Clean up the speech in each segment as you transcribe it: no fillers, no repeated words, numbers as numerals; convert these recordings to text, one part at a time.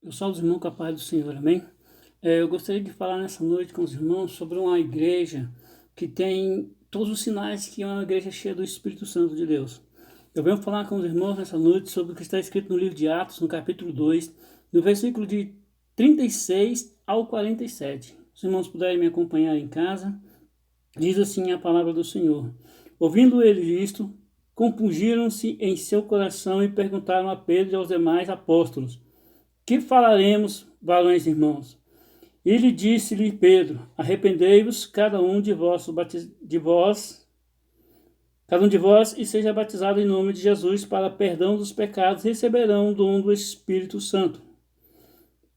Eu salvo os irmãos com a paz do Senhor, amém? Eu gostaria de falar nessa noite com os irmãos sobre uma igreja que tem todos os sinais que é uma igreja cheia do Espírito Santo de Deus. Eu venho falar com os irmãos nessa noite sobre o que está escrito no livro de Atos, no capítulo 2, no versículo de 36 ao 47. Se os irmãos puderem me acompanhar em casa, diz assim a palavra do Senhor. Ouvindo eles isto, compungiram-se em seu coração e perguntaram a Pedro e aos demais apóstolos: que falaremos, varões irmãos? E lhe disse-lhe Pedro: arrependei-vos, cada um de vós, e seja batizado em nome de Jesus para perdão dos pecados, receberão o dom do Espírito Santo.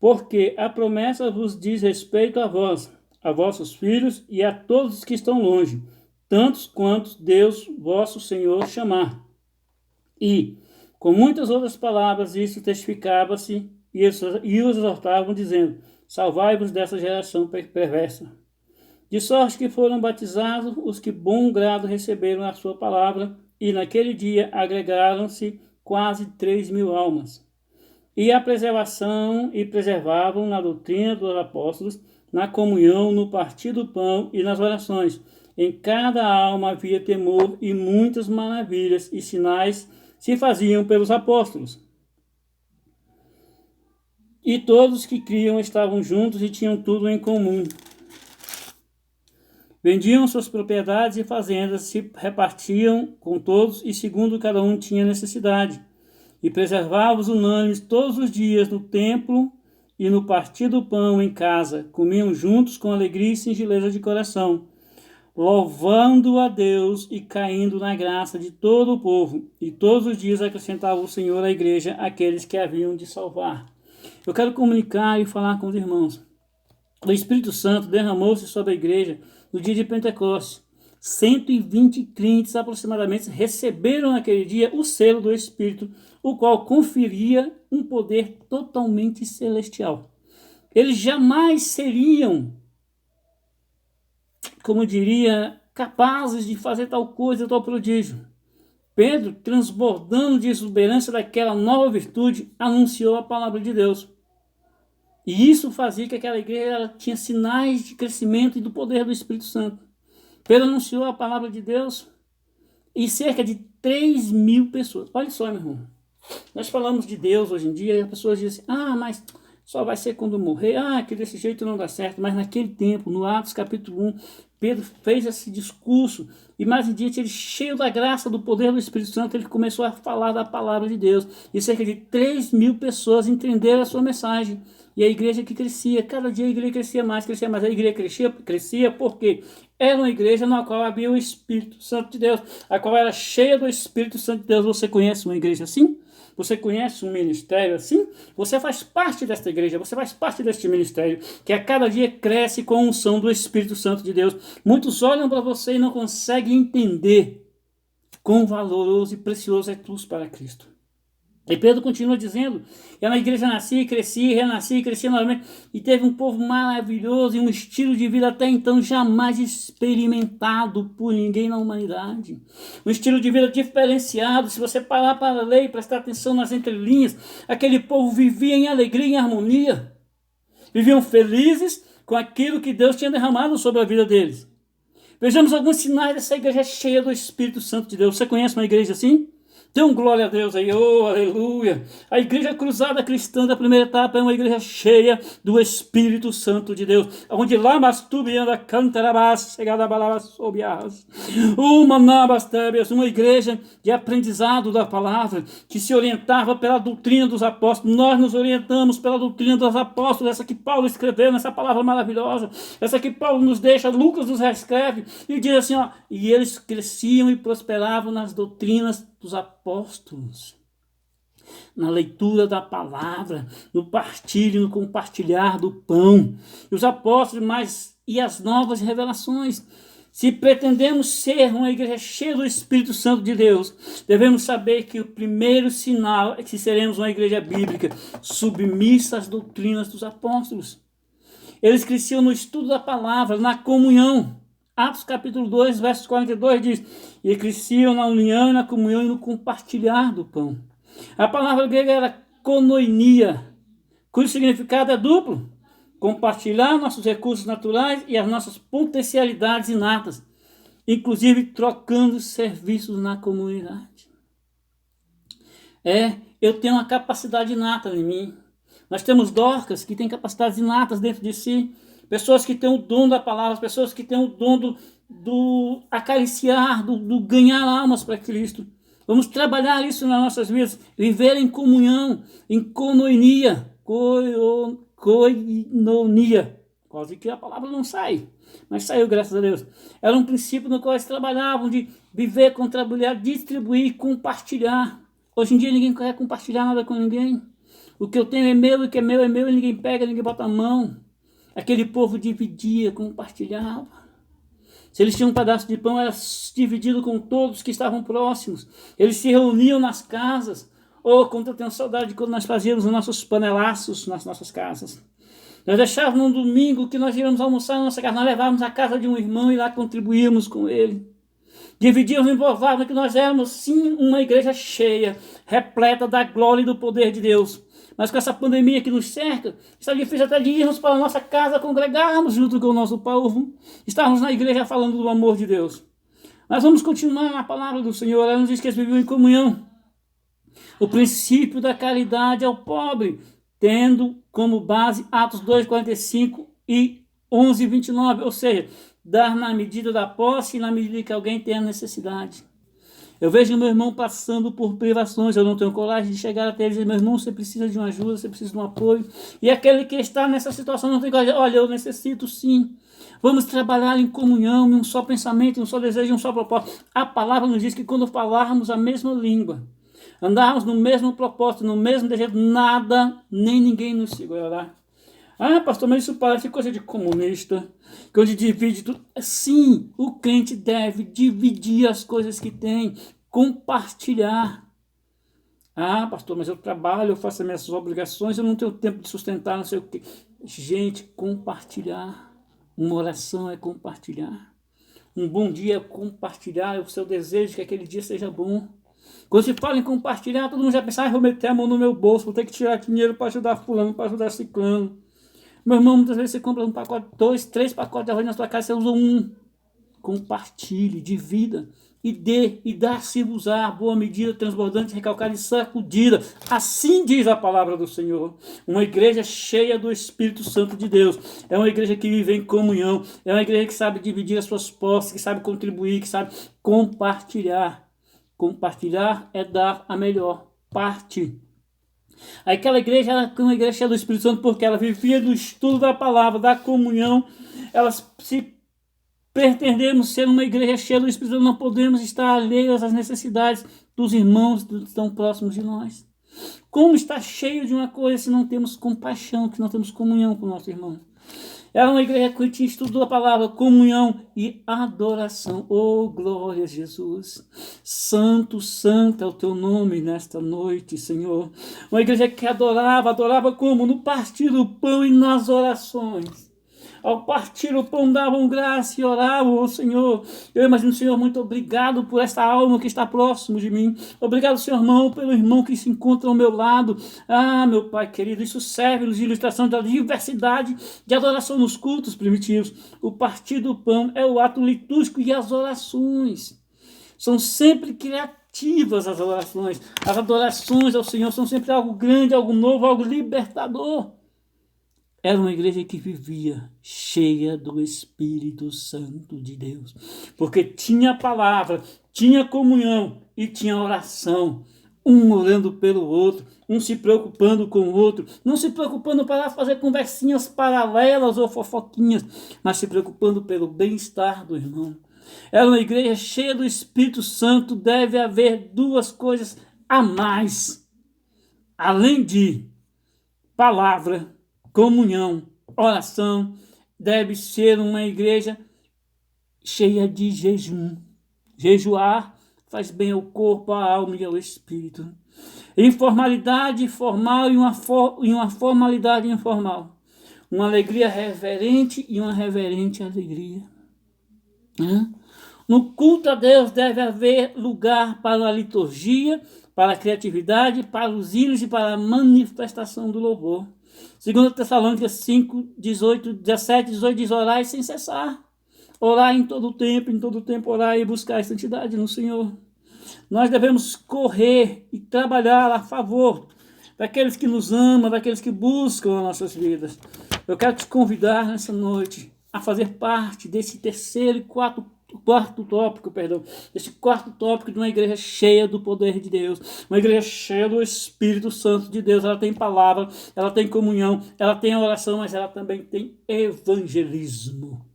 Porque a promessa vos diz respeito a vós, a vossos filhos e a todos que estão longe, tantos quantos Deus, vosso Senhor, chamar. E, com muitas outras palavras, isso testificava-se e os exortavam, dizendo: salvai-vos dessa geração perversa. De sorte que foram batizados os que bom grado receberam a sua palavra, e naquele dia agregaram-se quase 3.000 almas. E a preservação e preservavam na doutrina dos apóstolos, na comunhão, no partir do pão e nas orações. Em cada alma havia temor, e muitas maravilhas e sinais se faziam pelos apóstolos. E todos que criam estavam juntos e tinham tudo em comum. Vendiam suas propriedades e fazendas, se repartiam com todos e segundo cada um tinha necessidade. E preservavam os unânimes todos os dias no templo e no partir do pão em casa. Comiam juntos com alegria e singeleza de coração, louvando a Deus e caindo na graça de todo o povo. E todos os dias acrescentava o Senhor à igreja aqueles que haviam de salvar. Eu quero comunicar e falar com os irmãos. O Espírito Santo derramou-se sobre a igreja no dia de Pentecostes. 120 crentes aproximadamente receberam naquele dia o selo do Espírito, o qual conferia um poder totalmente celestial. Eles jamais seriam, como diria, capazes de fazer tal coisa, tal prodígio. Pedro, transbordando de exuberância daquela nova virtude, anunciou a palavra de Deus. E isso fazia que aquela igreja tinha sinais de crescimento e do poder do Espírito Santo. Pedro anunciou a palavra de Deus e cerca de 3.000 pessoas. Olha só, meu irmão. Nós falamos de Deus hoje em dia e as pessoas dizem assim: mas só vai ser quando morrer. Que desse jeito não dá certo. Mas naquele tempo, no Atos capítulo 1, Pedro fez esse discurso e mais em diante, ele cheio da graça, do poder do Espírito Santo, ele começou a falar da palavra de Deus. E cerca de 3.000 pessoas entenderam a sua mensagem. E a igreja que crescia, cada dia a igreja crescia mais. A igreja crescia porque era uma igreja na qual havia o Espírito Santo de Deus, a qual era cheia do Espírito Santo de Deus. Você conhece uma igreja assim? Você conhece um ministério assim? Você faz parte desta igreja, você faz parte deste ministério, que a cada dia cresce com a unção do Espírito Santo de Deus. Muitos olham para você e não conseguem entender quão valoroso e precioso é tudo para Cristo. E Pedro continua dizendo: eu na igreja nasci, cresci, renasci, cresci novamente, e teve um povo maravilhoso e um estilo de vida até então jamais experimentado por ninguém na humanidade. Um estilo de vida diferenciado. Se você parar para ler e prestar atenção nas entrelinhas, aquele povo vivia em alegria e em harmonia. Viviam felizes com aquilo que Deus tinha derramado sobre a vida deles. Vejamos alguns sinais dessa igreja cheia do Espírito Santo de Deus. Você conhece uma igreja assim? Dê um glória a Deus aí, aleluia. A igreja cruzada cristã da primeira etapa é uma igreja cheia do Espírito Santo de Deus, onde lá mastubianda cantarabás, chegada balabas sobias. Uma igreja de aprendizado da palavra, que se orientava pela doutrina dos apóstolos. Nós nos orientamos pela doutrina dos apóstolos, essa que Paulo escreveu nessa palavra maravilhosa, essa que Paulo nos deixa, Lucas nos reescreve e diz assim, e eles cresciam e prosperavam nas doutrinas dos apóstolos, na leitura da palavra, no partilho, no compartilhar do pão. E os apóstolos e as novas revelações. Se pretendemos ser uma igreja cheia do Espírito Santo de Deus, devemos saber que o primeiro sinal é que seremos uma igreja bíblica, submissa às doutrinas dos apóstolos. Eles cresciam no estudo da palavra, na comunhão. Atos capítulo 2, verso 42 diz: e cresciam na união, na comunhão e no compartilhar do pão. A palavra grega era koinonia, cujo significado é duplo: compartilhar nossos recursos naturais e as nossas potencialidades inatas, inclusive trocando serviços na comunidade. Eu tenho uma capacidade inata em mim. Nós temos Dorcas que têm capacidades inatas dentro de si, pessoas que têm o dom da palavra, pessoas que têm o dom do acariciar, do ganhar almas para Cristo. Vamos trabalhar isso nas nossas vidas, viver em comunhão, em coinonia, quase que a palavra não sai, mas saiu, graças a Deus. Era um princípio no qual eles trabalhavam de viver, contribuir, distribuir, compartilhar. Hoje em dia ninguém quer compartilhar nada com ninguém. O que eu tenho é meu, e o que é meu, e ninguém pega, ninguém bota a mão. Aquele povo dividia, compartilhava. Se eles tinham um pedaço de pão, era dividido com todos que estavam próximos. Eles se reuniam nas casas. Quanto eu tenho saudade de quando nós fazíamos os nossos panelaços nas nossas casas. Nós deixávamos um domingo que nós íamos almoçar na nossa casa, nós levávamos à casa de um irmão e lá contribuíamos com ele. Dividíamos e provávamos que nós éramos sim uma igreja cheia, repleta da glória e do poder de Deus. Mas com essa pandemia que nos cerca, está difícil até de irmos para a nossa casa, congregarmos junto com o nosso povo, estarmos na igreja falando do amor de Deus. Mas vamos continuar na palavra do Senhor. Ela nos diz que eles viviam em comunhão. O princípio da caridade ao pobre, tendo como base Atos 2:45 e 11:29, ou seja, dar na medida da posse e na medida que alguém tenha necessidade. Eu vejo meu irmão passando por privações, eu não tenho coragem de chegar até ele e dizer: meu irmão, você precisa de uma ajuda, você precisa de um apoio. E aquele que está nessa situação não tem coragem: olha, eu necessito sim. Vamos trabalhar em comunhão, em um só pensamento, em um só desejo, em um só propósito. A palavra nos diz que quando falarmos a mesma língua, andarmos no mesmo propósito, no mesmo desejo, nada, nem ninguém nos segurará. Pastor, mas isso parece coisa de comunista, que onde divide tudo. Sim, o crente deve dividir as coisas que tem, compartilhar. Pastor, mas eu trabalho, eu faço as minhas obrigações, eu não tenho tempo de sustentar, não sei o quê. Gente, compartilhar. Uma oração é compartilhar. Um bom dia é compartilhar o seu desejo que aquele dia seja bom. Quando se fala em compartilhar, todo mundo já pensa: vou meter a mão no meu bolso, vou ter que tirar dinheiro para ajudar fulano, para ajudar ciclano. Meu irmão, muitas vezes você compra um pacote, 2, 3 pacotes de arroz na sua casa, você usa um. Compartilhe, divida e dê, e dá-se usar, boa medida, transbordante, recalcada e sacudida. Assim diz a palavra do Senhor. Uma igreja cheia do Espírito Santo de Deus. É uma igreja que vive em comunhão. É uma igreja que sabe dividir as suas posses, que sabe contribuir, que sabe compartilhar. Compartilhar é dar a melhor parte. Aquela igreja era uma igreja cheia do Espírito Santo porque ela vivia do estudo da palavra, da comunhão. Elas, se pretendermos ser uma igreja cheia do Espírito Santo, não podemos estar alheios às necessidades dos irmãos que estão próximos de nós. Como está cheio de uma coisa se não temos compaixão, se não temos comunhão com o nosso irmão? Era uma igreja que tinha estudo da palavra, comunhão e adoração. Glória a Jesus. Santo, santo é o teu nome nesta noite, Senhor. Uma igreja que adorava como? No partir do pão e nas orações. Ao partir o pão davam graça e oravam ao Senhor. Eu imagino, Senhor, muito obrigado por esta alma que está próximo de mim. Obrigado, Senhor, irmão, pelo irmão que se encontra ao meu lado. Meu Pai querido, isso serve-nos de ilustração da diversidade de adoração nos cultos primitivos. O partir do pão é o ato litúrgico e as orações são sempre criativas. As adorações ao Senhor são sempre algo grande, algo novo, algo libertador. Era uma igreja que vivia cheia do Espírito Santo de Deus, porque tinha palavra, tinha comunhão e tinha oração, um orando pelo outro, um se preocupando com o outro, não se preocupando para fazer conversinhas paralelas ou fofoquinhas, mas se preocupando pelo bem-estar do irmão. Era uma igreja cheia do Espírito Santo. Deve haver duas coisas a mais, além de palavra, comunhão, oração. Deve ser uma igreja cheia de jejum. Jejuar faz bem ao corpo, à alma e ao espírito. Informalidade formal e uma formalidade informal. Uma alegria reverente e uma reverente alegria. No culto a Deus deve haver lugar para a liturgia, para a criatividade, para os hinos e para a manifestação do louvor. 2 Tessalônicas 5, 18, 17, 18 diz: orai sem cessar. Orar em todo tempo orar e buscar a santidade no Senhor. Nós devemos correr e trabalhar a favor daqueles que nos amam, daqueles que buscam as nossas vidas. Eu quero te convidar nessa noite a fazer parte desse terceiro e quarto tópico, desse quarto tópico de uma igreja cheia do poder de Deus, uma igreja cheia do Espírito Santo de Deus. Ela tem palavra, ela tem comunhão, ela tem oração, mas ela também tem evangelismo.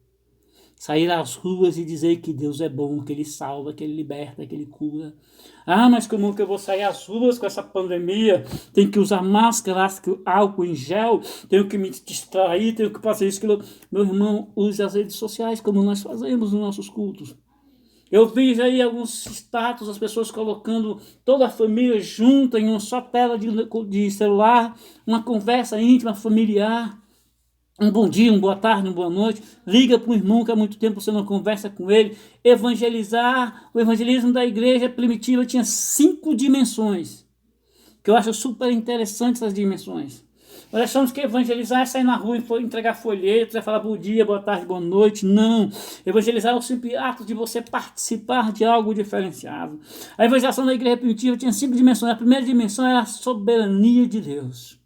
Sair às ruas e dizer que Deus é bom, que Ele salva, que Ele liberta, que Ele cura. Ah, mas como que eu vou sair às ruas com essa pandemia? Tenho que usar máscara, álcool em gel, tenho que me distrair, tenho que fazer isso. Meu irmão, use as redes sociais como nós fazemos nos nossos cultos. Eu vi aí alguns status, as pessoas colocando toda a família junta em uma só tela de celular, uma conversa íntima, familiar. Um bom dia, uma boa tarde, uma boa noite. Liga para um irmão que há muito tempo você não conversa com ele. Evangelizar. O evangelismo da igreja primitiva tinha 5 dimensões, que eu acho super interessantes essas dimensões. Nós achamos que evangelizar é sair na rua e entregar folhetos, é falar bom dia, boa tarde, boa noite. Não. Evangelizar é o simples ato de você participar de algo diferenciado. A evangelização da igreja primitiva tinha 5 dimensões. A primeira dimensão era a soberania de Deus.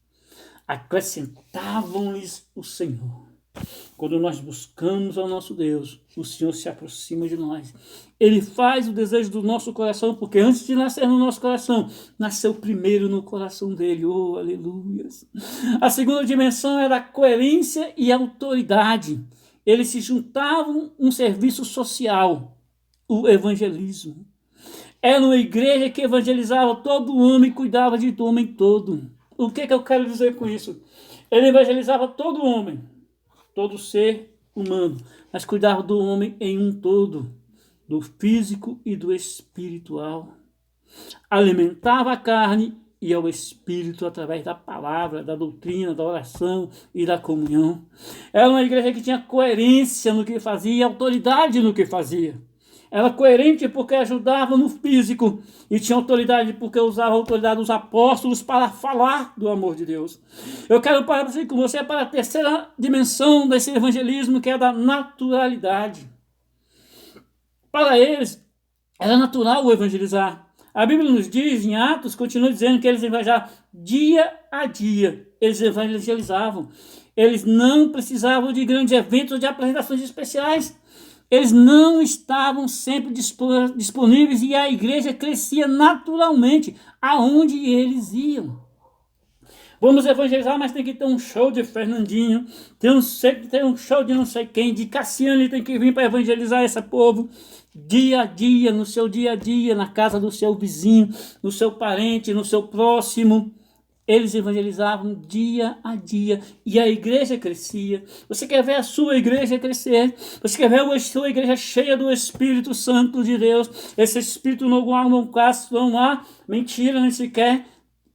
Acrescentavam-lhes o Senhor. Quando nós buscamos ao nosso Deus, o Senhor se aproxima de nós. Ele faz o desejo do nosso coração, porque antes de nascer no nosso coração, nasceu primeiro no coração dele. Oh, aleluias! A segunda dimensão era a coerência e a autoridade. Eles se juntavam um serviço social, o evangelismo. Era uma igreja que evangelizava todo homem e cuidava de todo homem todo. O que eu quero dizer com isso? Ele evangelizava todo homem, todo ser humano, mas cuidava do homem em um todo, do físico e do espiritual. Alimentava a carne e ao espírito através da palavra, da doutrina, da oração e da comunhão. Era uma igreja que tinha coerência no que fazia e autoridade no que fazia. Era coerente porque ajudava no físico e tinha autoridade porque usava a autoridade dos apóstolos para falar do amor de Deus. Eu quero parar com você para a terceira dimensão desse evangelismo, que é da naturalidade. Para eles, era natural o evangelizar. A Bíblia nos diz, em Atos, continua dizendo que eles evangelizavam dia a dia. Eles evangelizavam. Eles não precisavam de grandes eventos ou de apresentações especiais. Eles não estavam sempre disponíveis e a igreja crescia naturalmente aonde eles iam. Vamos evangelizar, mas tem que ter um show de Fernandinho, tem um show de não sei quem, de Cassiane tem que vir para evangelizar esse povo. Dia a dia, no seu dia a dia, na casa do seu vizinho, no seu parente, no seu próximo. Eles evangelizavam dia a dia e a igreja crescia. Você quer ver a sua igreja crescer? Você quer ver a sua igreja cheia do Espírito Santo de Deus? Esse Espírito não há mentira, nem sequer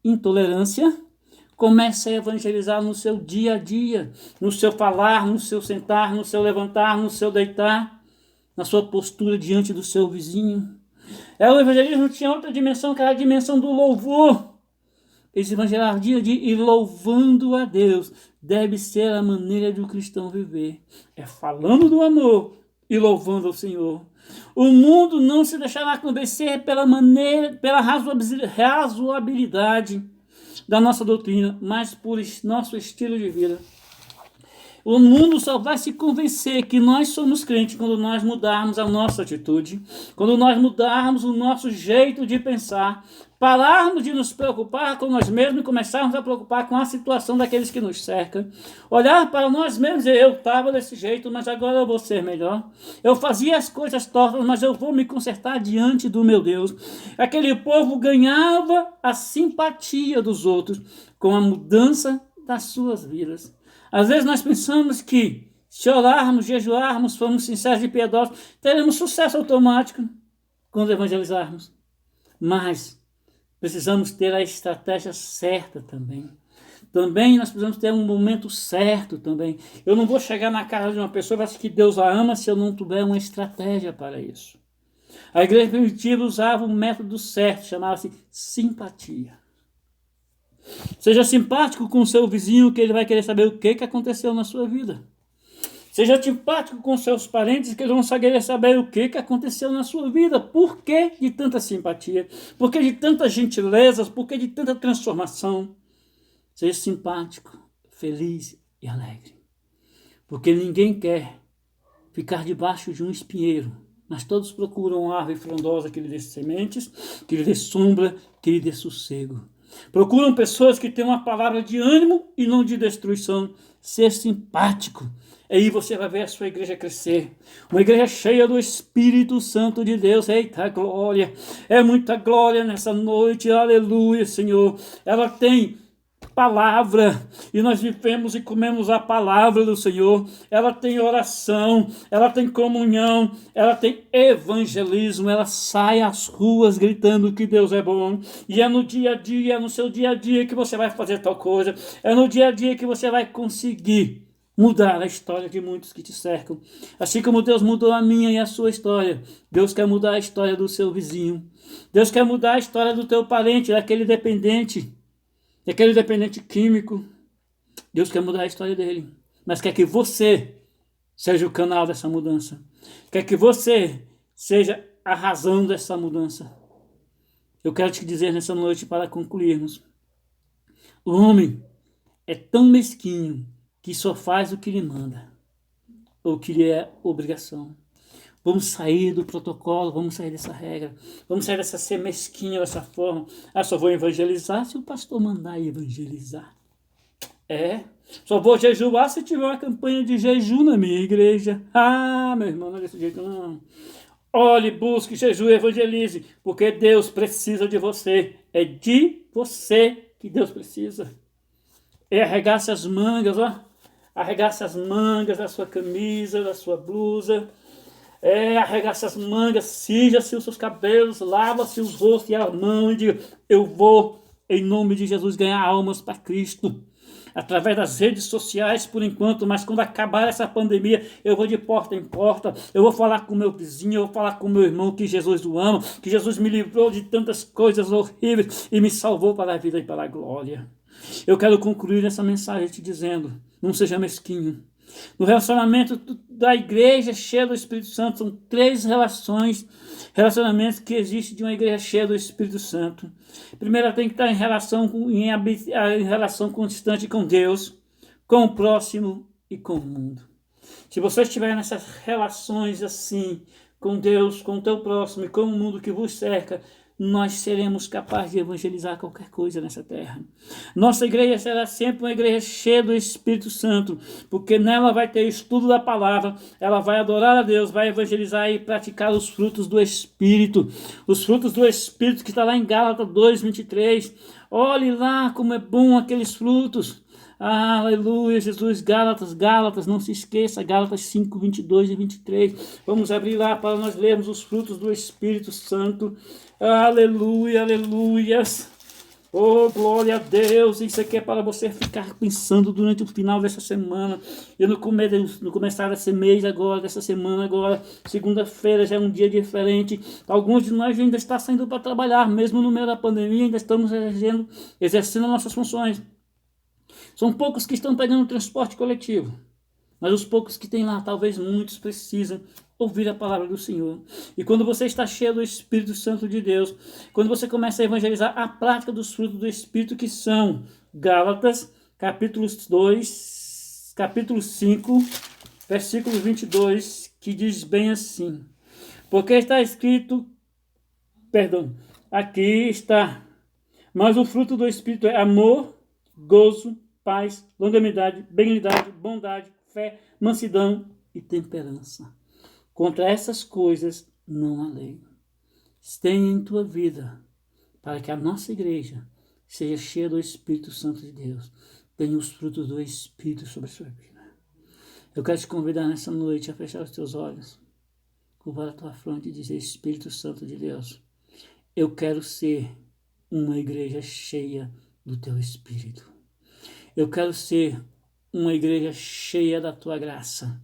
intolerância. Comece a evangelizar no seu dia a dia, no seu falar, no seu sentar, no seu levantar, no seu deitar, na sua postura diante do seu vizinho. O evangelismo tinha outra dimensão, que era a dimensão do louvor. Eles evangelizavam dia a dia e louvando a Deus. Deve ser a maneira do cristão viver. É falando do amor e louvando ao Senhor. O mundo não se deixará convencer pela razoabilidade da nossa doutrina, mas por nosso estilo de vida. O mundo só vai se convencer que nós somos crentes quando nós mudarmos a nossa atitude, quando nós mudarmos o nosso jeito de pensar, pararmos de nos preocupar com nós mesmos e começarmos a preocupar com a situação daqueles que nos cercam. Olhar para nós mesmos e dizer, eu estava desse jeito, mas agora eu vou ser melhor. Eu fazia as coisas tortas, mas eu vou me consertar diante do meu Deus. Aquele povo ganhava a simpatia dos outros com a mudança das suas vidas. Às vezes nós pensamos que se orarmos, jejuarmos, formos sinceros e piedosos, teremos sucesso automático quando evangelizarmos. Mas precisamos ter a estratégia certa também. Também nós precisamos ter um momento certo também. Eu não vou chegar na casa de uma pessoa e falar que Deus a ama se eu não tiver uma estratégia para isso. A igreja primitiva usava um método certo, chamava-se simpatia. Seja simpático com o seu vizinho, que ele vai querer saber o que aconteceu na sua vida. Seja simpático com seus parentes, que eles vão querer saber o que aconteceu na sua vida. Por que de tanta simpatia? Por que de tantas gentilezas? Por que de tanta transformação? Seja simpático, feliz e alegre. Porque ninguém quer ficar debaixo de um espinheiro, mas todos procuram uma árvore frondosa que lhe dê sementes, que lhe dê sombra, que lhe dê sossego. Procuram pessoas que têm uma palavra de ânimo e não de destruição. Ser simpático. Aí você vai ver a sua igreja crescer. Uma igreja cheia do Espírito Santo de Deus. Eita glória! É muita glória nessa noite. Aleluia, Senhor. Ela tem palavra, e nós vivemos e comemos a palavra do Senhor. Ela tem oração, ela tem comunhão, ela tem evangelismo, ela sai às ruas gritando que Deus é bom, e é no dia a dia, é no seu dia a dia que você vai fazer tal coisa, é no dia a dia que você vai conseguir mudar a história de muitos que te cercam. Assim como Deus mudou a minha e a sua história, Deus quer mudar a história do seu vizinho, Deus quer mudar a história do teu parente, daquele dependente químico. Deus quer mudar a história dele, mas quer que você seja o canal dessa mudança. Quer que você seja a razão dessa mudança. Eu quero te dizer nessa noite, para concluirmos: o homem é tão mesquinho que só faz o que lhe manda, ou que lhe é obrigação. Vamos sair do protocolo, vamos sair dessa regra, vamos sair dessa ser mesquinha, dessa forma. Só vou evangelizar se o pastor mandar evangelizar. Só vou jejuar se tiver uma campanha de jejum na minha igreja. Meu irmão, não é desse jeito não. Olhe, busque, jejue, evangelize, porque Deus precisa de você. É de você que Deus precisa. Arregace as mangas, arregace as mangas da sua camisa, da sua blusa. Arregace as mangas, cija-se os seus cabelos, lava-se os rostos e as mãos e diga: eu vou, em nome de Jesus, ganhar almas para Cristo. Através das redes sociais, por enquanto, mas quando acabar essa pandemia, eu vou de porta em porta, eu vou falar com o meu vizinho, eu vou falar com o meu irmão que Jesus o ama, que Jesus me livrou de tantas coisas horríveis e me salvou para a vida e para a glória. Eu quero concluir essa mensagem te dizendo: não seja mesquinho. No relacionamento da igreja cheia do Espírito Santo, são 3 relacionamentos que existem de uma igreja cheia do Espírito Santo. Primeiro, tem que estar em relação constante com Deus, com o próximo e com o mundo. Se você estiver nessas relações assim, com Deus, com o teu próximo e com o mundo que vos cerca, nós seremos capazes de evangelizar qualquer coisa nessa terra. Nossa igreja será sempre uma igreja cheia do Espírito Santo, porque nela vai ter estudo da palavra, ela vai adorar a Deus, vai evangelizar e praticar os frutos do Espírito. Os frutos do Espírito que está lá em Gálatas 2:23. Olhe lá como é bom aqueles frutos. Aleluia, Jesus. Gálatas, não se esqueça, Gálatas 5:22 e 23. Vamos abrir lá para nós lermos os frutos do Espírito Santo. Aleluia, aleluias. Oh, glória a Deus. Isso aqui é para você ficar pensando durante o final dessa semana. E no começar desse mês agora, dessa semana agora, segunda-feira já é um dia diferente. Alguns de nós ainda estão saindo para trabalhar, mesmo no meio da pandemia, ainda estamos exercendo nossas funções. São poucos que estão pegando transporte coletivo, mas os poucos que tem lá, talvez muitos precisam ouvir a palavra do Senhor. E quando você está cheio do Espírito Santo de Deus, quando você começa a evangelizar a prática dos frutos do Espírito, que são Gálatas, capítulo 5, versículo 22, que diz bem assim: porque está escrito, aqui está, mas o fruto do Espírito é amor, gozo, paz, longanimidade, benignidade, bondade, fé, mansidão e temperança. Contra essas coisas não há lei. Tenha em tua vida, para que a nossa igreja seja cheia do Espírito Santo de Deus. Tenha os frutos do Espírito sobre a sua vida. Eu quero te convidar nessa noite a fechar os teus olhos, curvar a tua fronte e dizer: Espírito Santo de Deus, eu quero ser uma igreja cheia do teu Espírito. Eu quero ser uma igreja cheia da tua graça.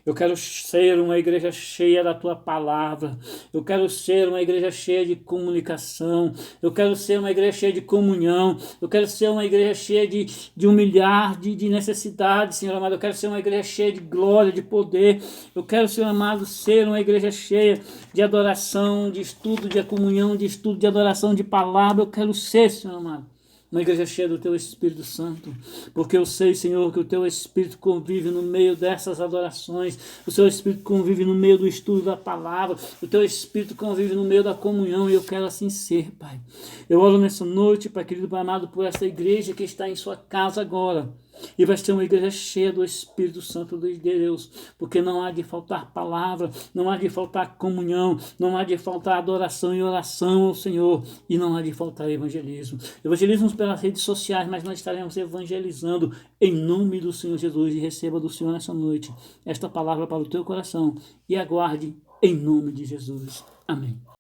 Eu quero ser uma igreja cheia da tua palavra. Eu quero ser uma igreja cheia de comunicação. Eu quero ser uma igreja cheia de comunhão. Eu quero ser uma igreja cheia de humilhar, de necessidade, Senhor amado. Eu quero ser uma igreja cheia de glória, de poder. Eu quero, Senhor amado, ser uma igreja cheia de adoração, de estudo, de comunhão, de estudo, de adoração, de palavra. Eu quero ser, Senhor amado, uma igreja cheia do Teu Espírito Santo, porque eu sei, Senhor, que o Teu Espírito convive no meio dessas adorações, o Teu Espírito convive no meio do estudo da palavra, o Teu Espírito convive no meio da comunhão, e eu quero assim ser, Pai. Eu oro nessa noite, Pai querido, Pai amado, por essa igreja que está em sua casa agora, e vai ser uma igreja cheia do Espírito Santo de Deus, porque não há de faltar palavra, não há de faltar comunhão, não há de faltar adoração e oração ao Senhor, e não há de faltar evangelismo. Evangelismo pelas redes sociais, mas nós estaremos evangelizando em nome do Senhor Jesus, e receba do Senhor nessa noite esta palavra para o teu coração, e aguarde em nome de Jesus. Amém.